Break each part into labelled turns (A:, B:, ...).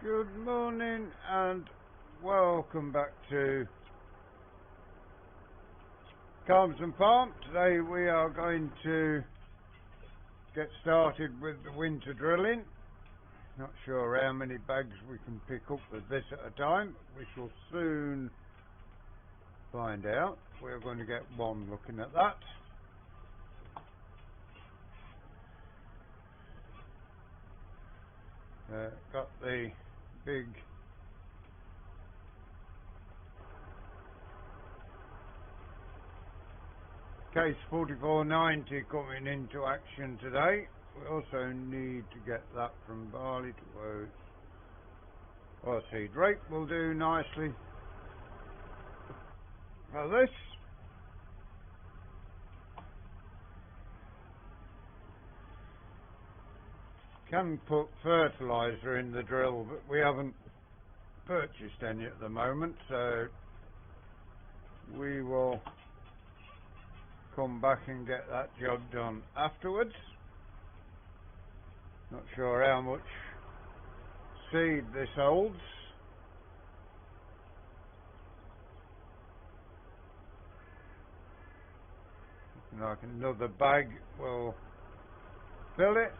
A: Good morning and welcome back to Calmsden Farm. Today we are going to get started with the winter drilling. Not sure how many bags we can pick up with this at a time. We shall soon find out. We're going to get one looking at that. Got the big case 4490 coming into action today. We also need to get that from barley to oats. Or seed rape will do nicely for this. Can put fertiliser in the drill, but we haven't purchased any at the moment, so we will come back and get that job done afterwards. Not sure how much seed this holds. Like another bag will fill it.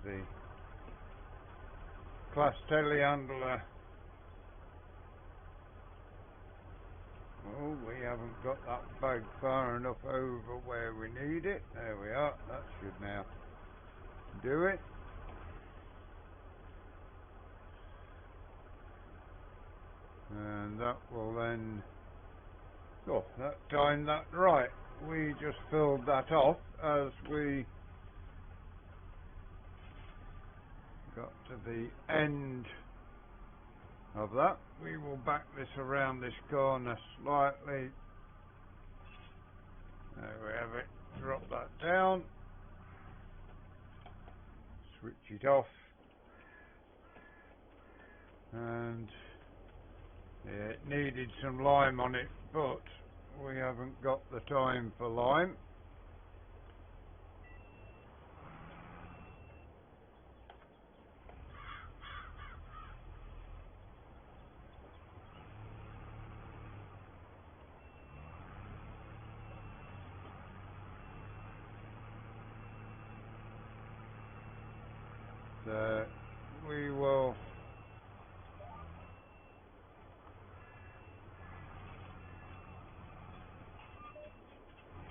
A: The class telehandler. Oh, we haven't got that bag far enough over where we need it. There we are. That should now do it. And that will then, oh, that timed that right. We just filled that off as we got to the end of that. We will back this around this corner slightly. There we have it. Drop that down. Switch it off. And yeah, it needed some lime on it, but we haven't got the time for lime. So we will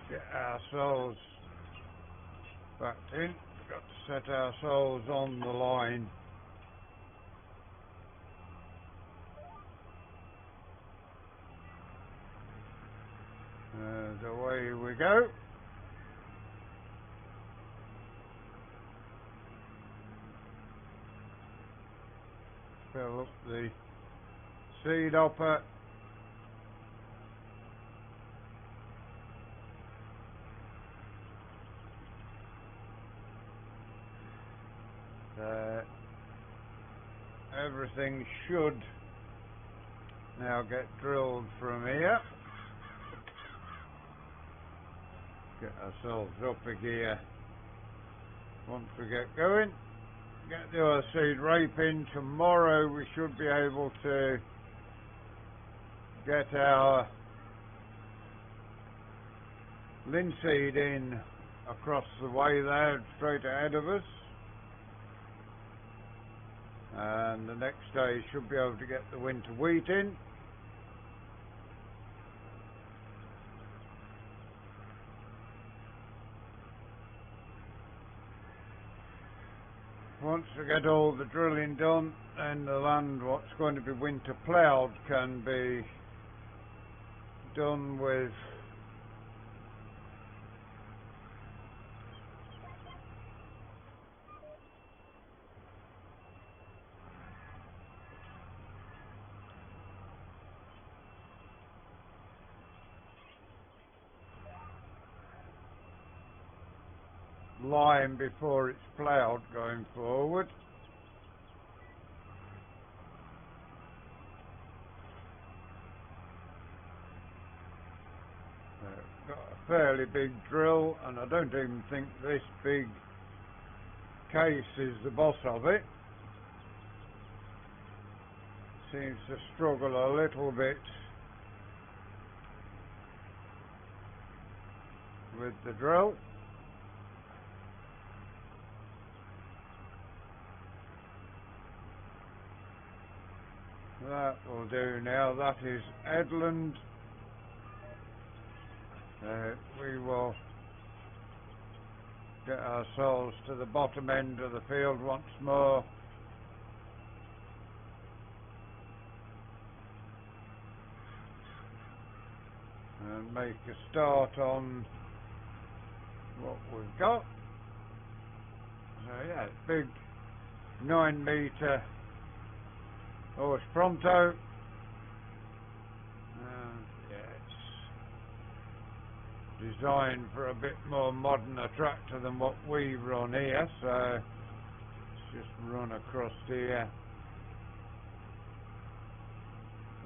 A: get ourselves backed in. We've got to set ourselves on the line. And away we go. Fill up the seed hopper. Everything should now get drilled from here. Get ourselves up a gear once we get going. Get the other seed rape in. Tomorrow we should be able to get our linseed in across the way there, straight ahead of us. And the next day should be able to get the winter wheat in. Once we get all the drilling done, then the land what's going to be winter ploughed can be done with line before it's ploughed going forward. Got a fairly big drill, and I don't even think this big case is the boss of it. Seems to struggle a little bit with the drill. That will do now. That is Edland. We will get ourselves to the bottom end of the field once more. And make a start on what we've got. So yeah, big 9 metre horse pronto. Yeah, it's designed for a bit more modern a tractor than what we run here, so let's just run across here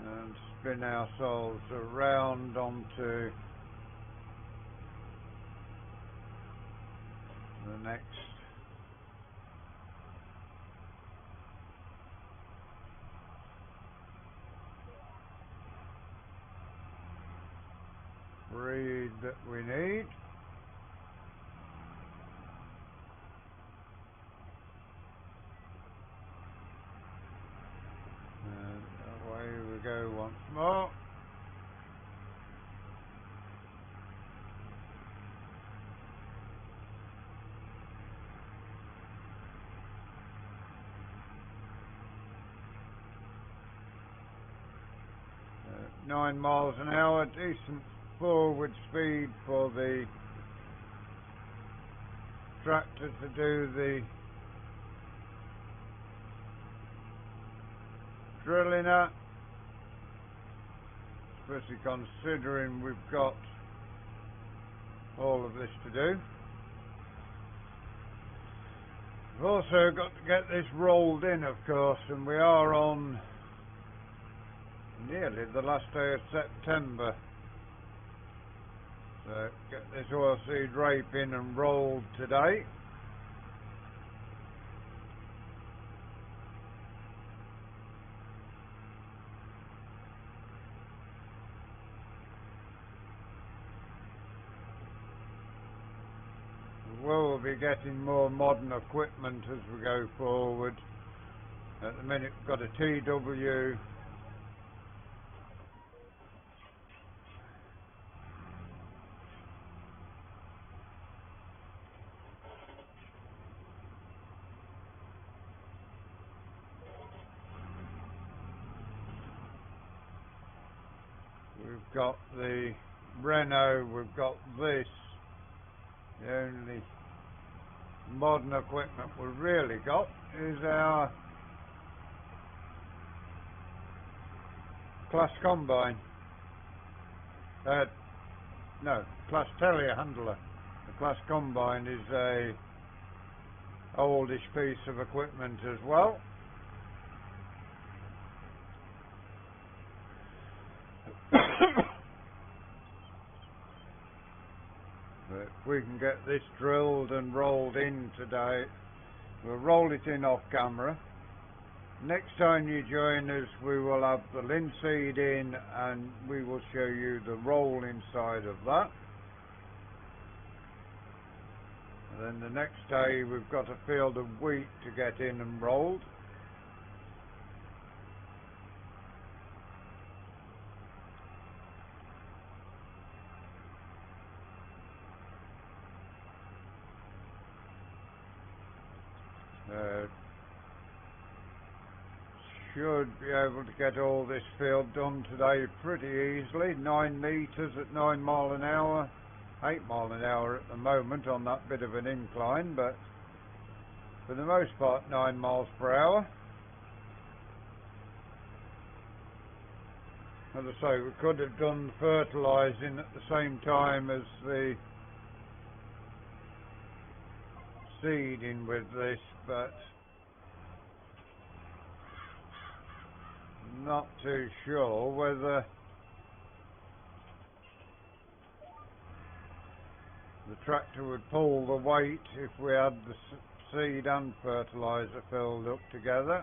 A: and spin ourselves around onto the next breed that we need. And away we go once more. Uh, 9 miles an hour, decent forward speed for the tractor to do the drilling at, especially considering we've got all of this to do. We've also got to get this rolled in, of course, and we are on nearly the last day of September. So get this oilseed rape in and rolled today. We'll be getting more modern equipment as we go forward. At the minute we've got a TW. We've got the Renault, we've got this. The only modern equipment we've really got is our Class Combine. No, Class Telehandler. The Class Combine is a oldish piece of equipment as well. But if we can get this drilled and rolled in today, we'll roll it in off camera. Next time you join us, we will have the linseed in and we will show you the roll inside of that. And then the next day we've got a field of wheat to get in and rolled. Should be able to get all this field done today pretty easily. 9 metres at 9 mile an hour, 8 mile an hour at the moment on that bit of an incline, but for the most part 9 miles per hour. As I say, we could have done fertilising at the same time as the seeding with this, but not too sure whether the tractor would pull the weight if we had the seed and fertiliser filled up together.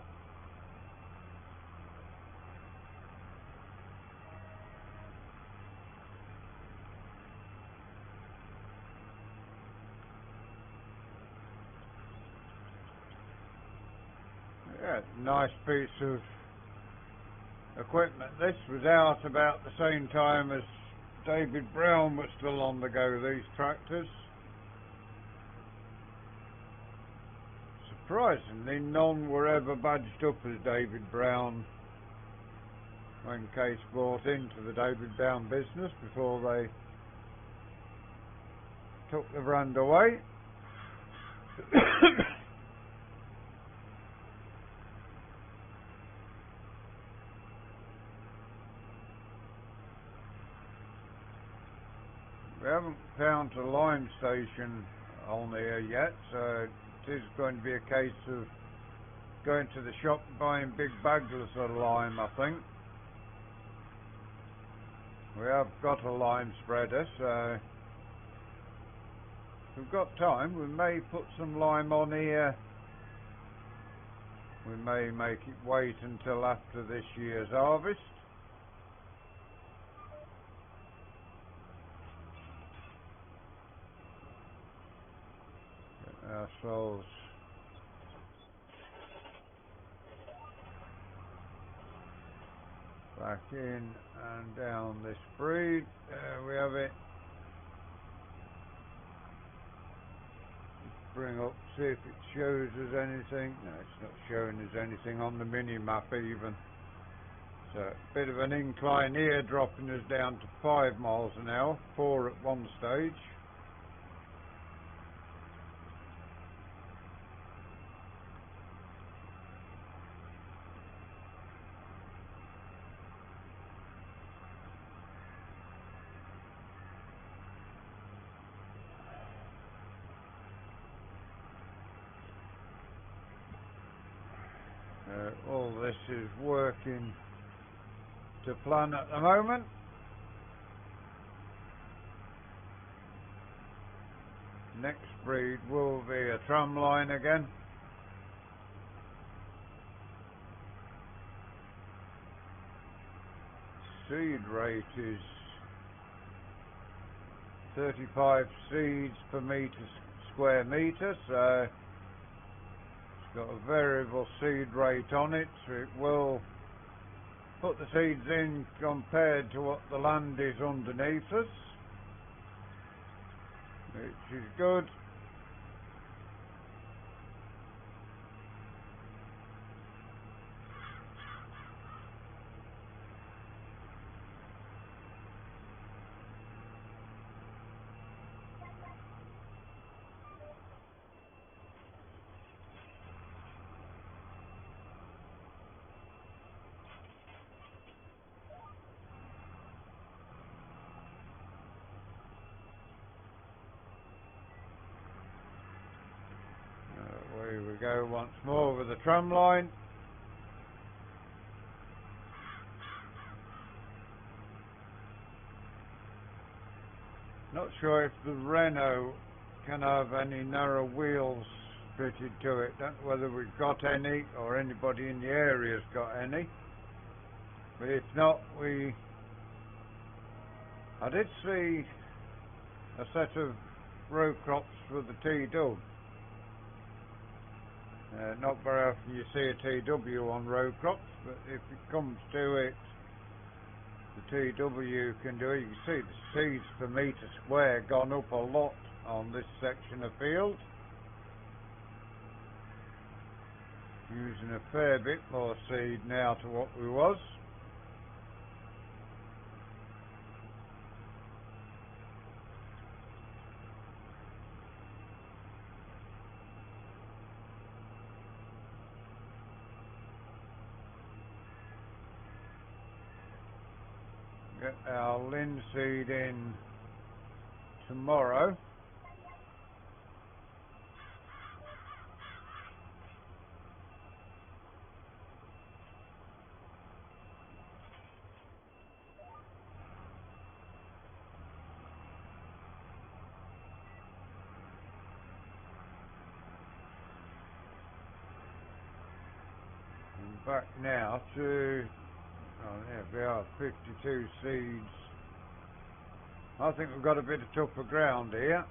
A: Yeah, nice piece of equipment. This was out about the same time as David Brown was still on the go, these tractors. Surprisingly, none were ever badged up as David Brown when Case bought into the David Brown business before they took the brand away. We haven't found a lime station on here yet, so it is going to be a case of going to the shop and buying big bags of lime, I think. We have got a lime spreader, so if we've got time, we may put some lime on here. We may make it wait until after this year's harvest. Ourselves back in and down this breed. There we have it. Bring up, see if it shows us anything. No, it's not showing us anything on the mini map even. So a bit of an incline here, dropping us down to 5 miles an hour, 4 at one stage. All this is working to plan at the moment. Next breed will be a tramline again. Seed rate is 35 seeds per square metre, so got a variable seed rate on it, so it will put the seeds in compared to what the land is underneath us, which is good. Away we go once more with the tram line. Not sure if the Renault can have any narrow wheels fitted to it. Don't know whether we've got any or anybody in the area's got any. But if not, I did see a set of row crops for the T-Dub. Not very often you see a TW on row crops, but if it comes to it, the TW can do it. You can see the seeds per metre square gone up a lot on this section of field. Using a fair bit more seed now to what we was. Get our linseed in tomorrow. back now to, oh there we are, 52 seeds. I think we've got a bit of tougher ground here.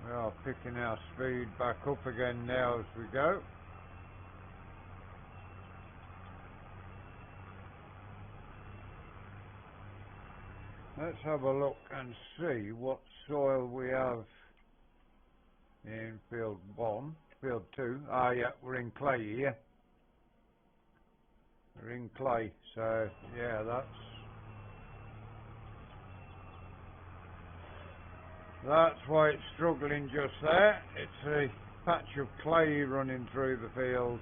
A: We are picking our speed back up again now as we go. Let's have a look and see what soil we have in field 1, field 2. Ah yeah, we're in clay here. We're in clay, so yeah, that's why it's struggling just there. It's a patch of clay running through the field.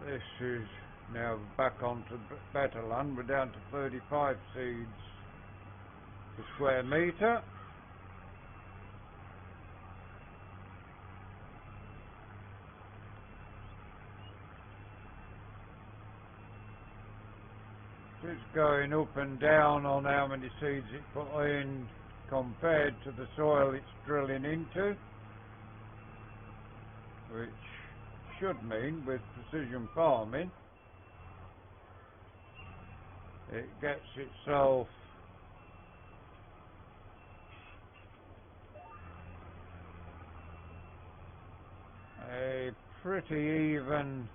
A: This is now back onto better land. We're down to 35 seeds per square metre. It's going up and down on how many seeds it put in compared to the soil it's drilling into, which should mean with precision farming it gets itself a pretty even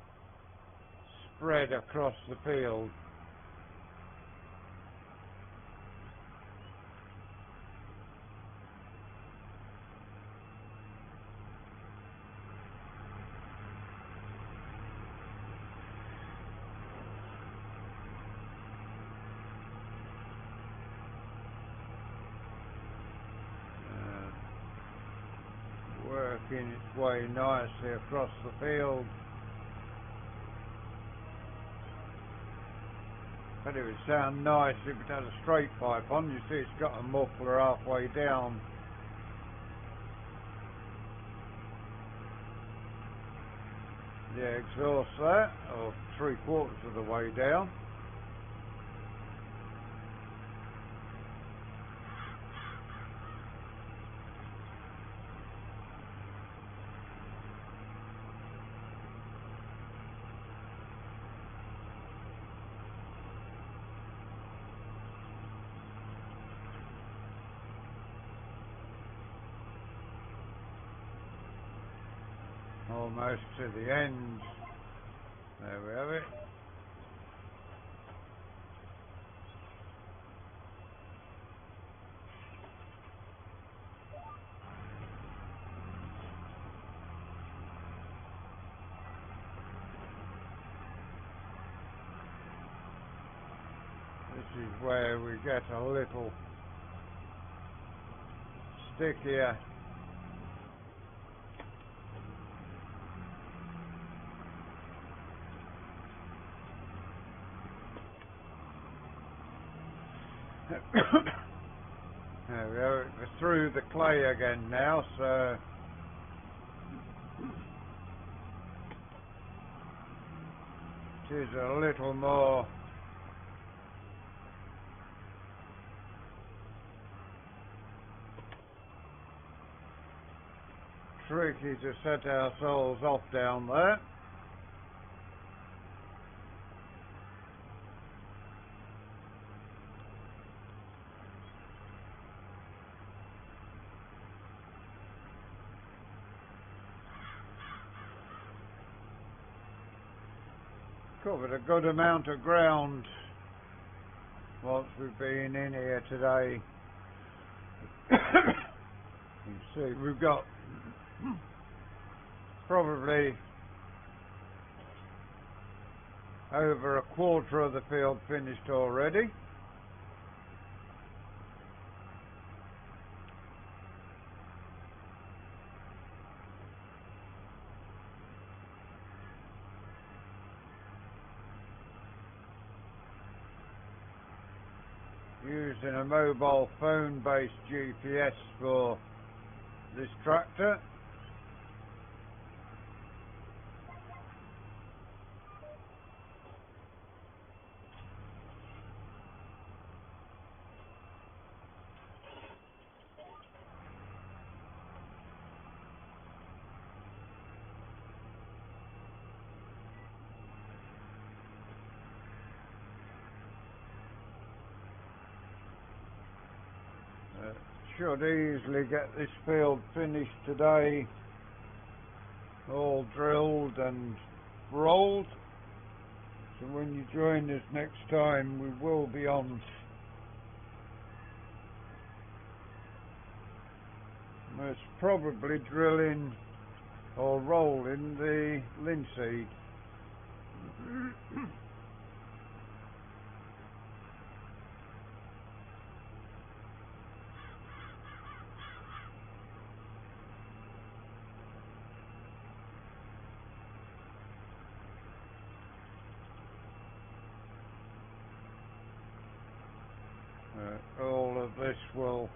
A: spread across the field. Working its way nicely across the field. But it would sound nice if it had a straight pipe on. You see it's got a muffler halfway down. The exhaust there, or 3/4 of the way down. Almost to the end. There we have it. This is where we get a little stickier. There we go, we're through the clay again now, so it is a little more tricky to set ourselves off down there. Covered a good amount of ground whilst we've been in here today. You see, we've got probably over 1/4 of the field finished already. using a mobile phone based GPS for this tractor. Should easily get this field finished today, all drilled and rolled, so when you join us next time we will be on most probably drilling or rolling the linseed. All of this will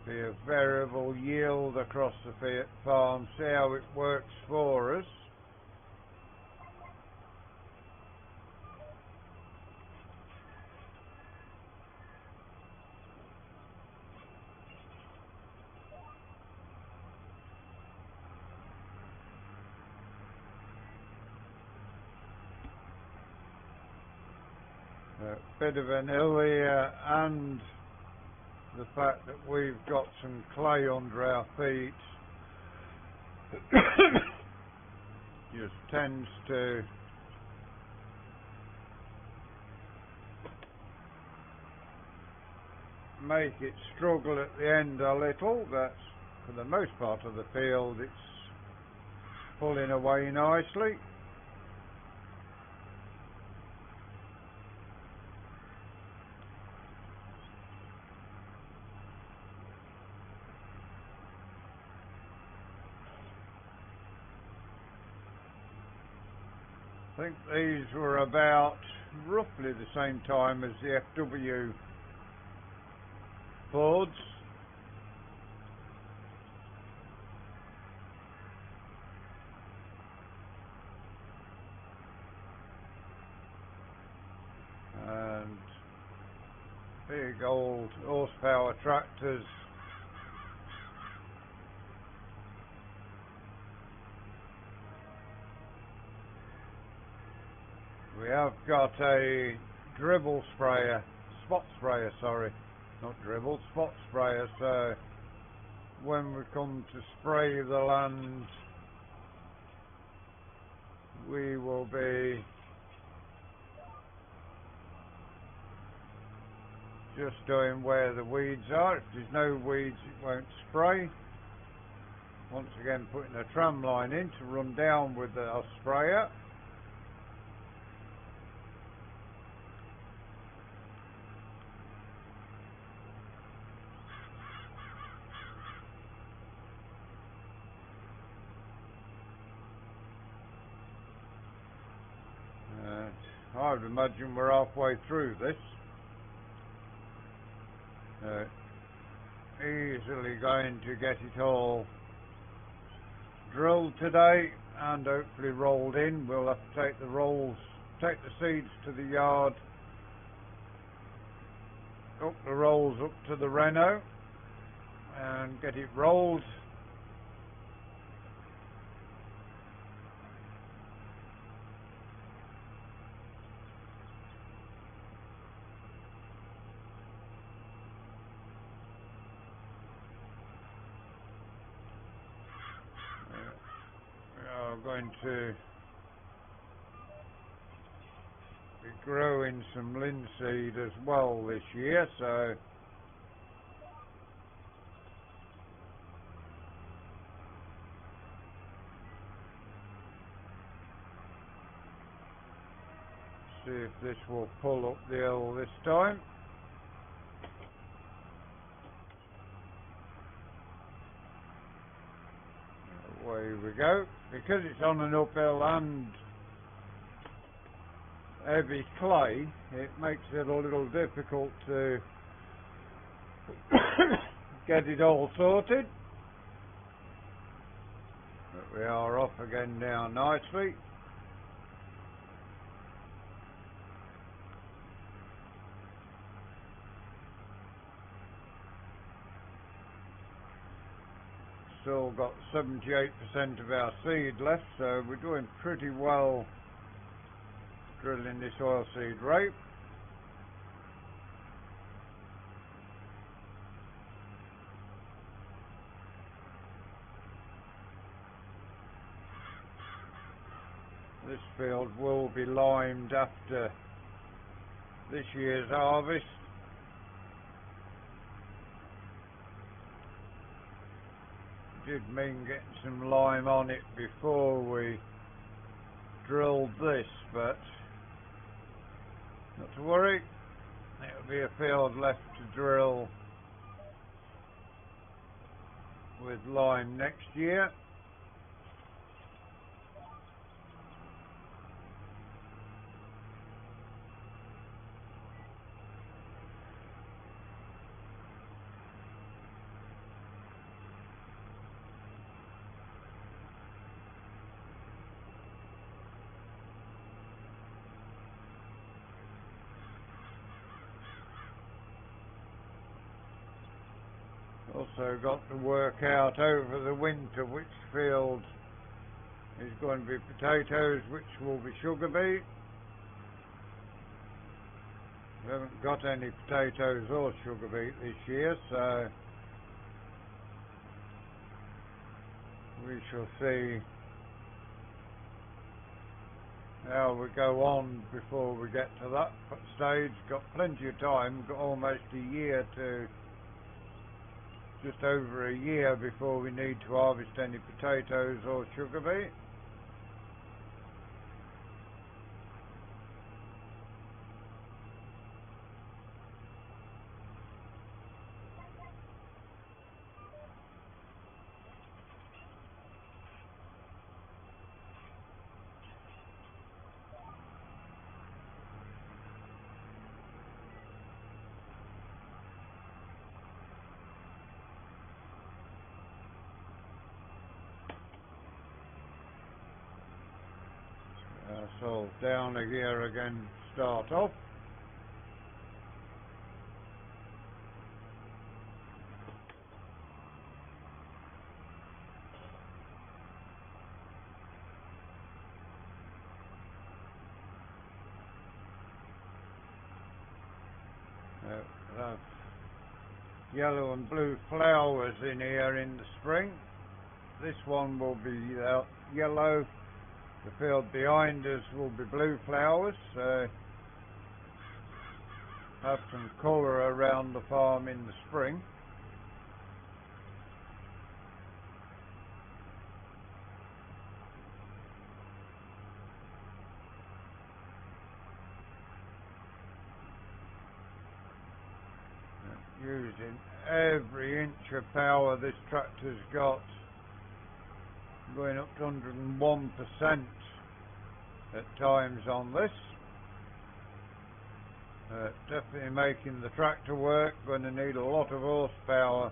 A: be a variable yield across the farm. See how it works for us. A bit of an hill here, and the fact that we've got some clay under our feet just tends to make it struggle at the end a little, but for the most part of the field it's pulling away nicely. I think these were about roughly the same time as the FW Fords. And big old horsepower tractors. We have got a dribble sprayer, spot sprayer, sorry, not dribble, spot sprayer, so when we come to spray the land we will be just doing where the weeds are. If there's no weeds it won't spray. Once again putting a tram line in to run down with our sprayer. I would imagine we're halfway through this. Easily going to get it all drilled today and hopefully rolled in. We'll have to take the seeds to the yard, hook the rolls up to the Renault and get it rolled. Going to be growing some linseed as well this year, so see if this will pull up the hill this time. There we go. Because it's on an uphill and heavy clay, it makes it a little difficult to get it all sorted. But we are off again now nicely. Still got 78% of our seed left, so we're doing pretty well drilling this oilseed rape. This field will be limed after this year's harvest. Did mean getting some lime on it before we drilled this, but not to worry, there'll be a field left to drill with lime next year. Also got to work out over the winter which field is going to be potatoes, which will be sugar beet. We haven't got any potatoes or sugar beet this year, so we shall see how we go on before we get to that stage. Got plenty of time, got almost a year to, just over a year before we need to harvest any potatoes or sugar beet. So down here again, start off. Have yellow and blue flowers in here in the spring. This one will be yellow. The field behind us will be blue flowers, so have some colour around the farm in the spring. Using every inch of power this tractor's got, going up to 101% at times on this. Definitely making the tractor work. Going to need a lot of horsepower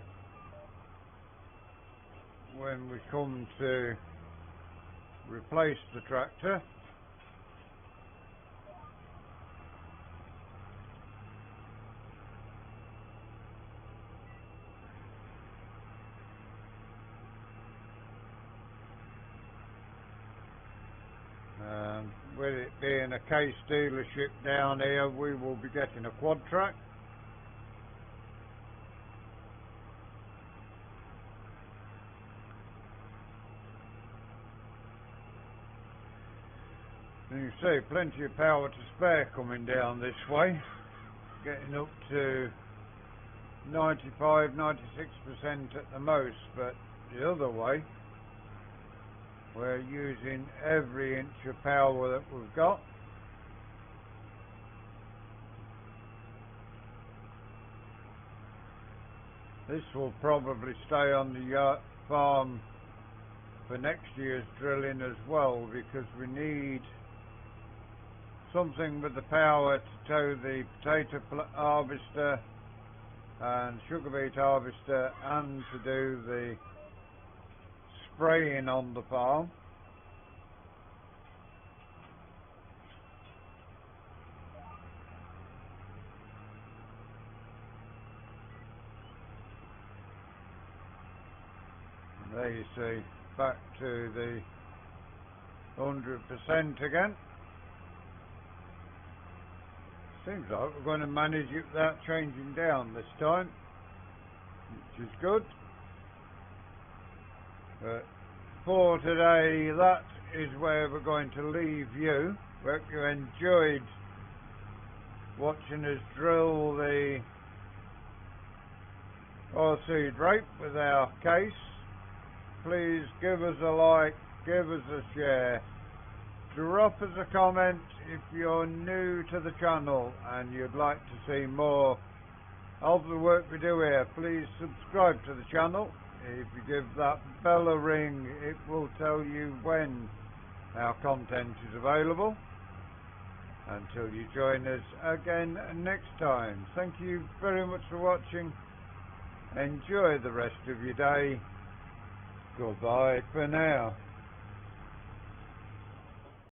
A: when we come to replace the tractor. With it being a case dealership down here, we will be getting a quad track. And you see plenty of power to spare coming down this way, getting up to 95, 96% at the most, but the other way we're using every inch of power that we've got. This will probably stay on the farm for next year's drilling as well, because we need something with the power to tow the potato harvester and sugar beet harvester, and to do the spraying on the farm. And there you see, back to the 100% again. Seems like we're going to manage it without changing down this time, which is good. But for today, that is where we're going to leave you. Hope you enjoyed watching us drill the oilseed rape with our case. Please give us a like, give us a share, drop us a comment if you're new to the channel and you'd like to see more of the work we do here. Please subscribe to the channel. If you give that bell a ring, it will tell you when our content is available. Until you join us again next time, thank you very much for watching. Enjoy the rest of your day. Goodbye for now.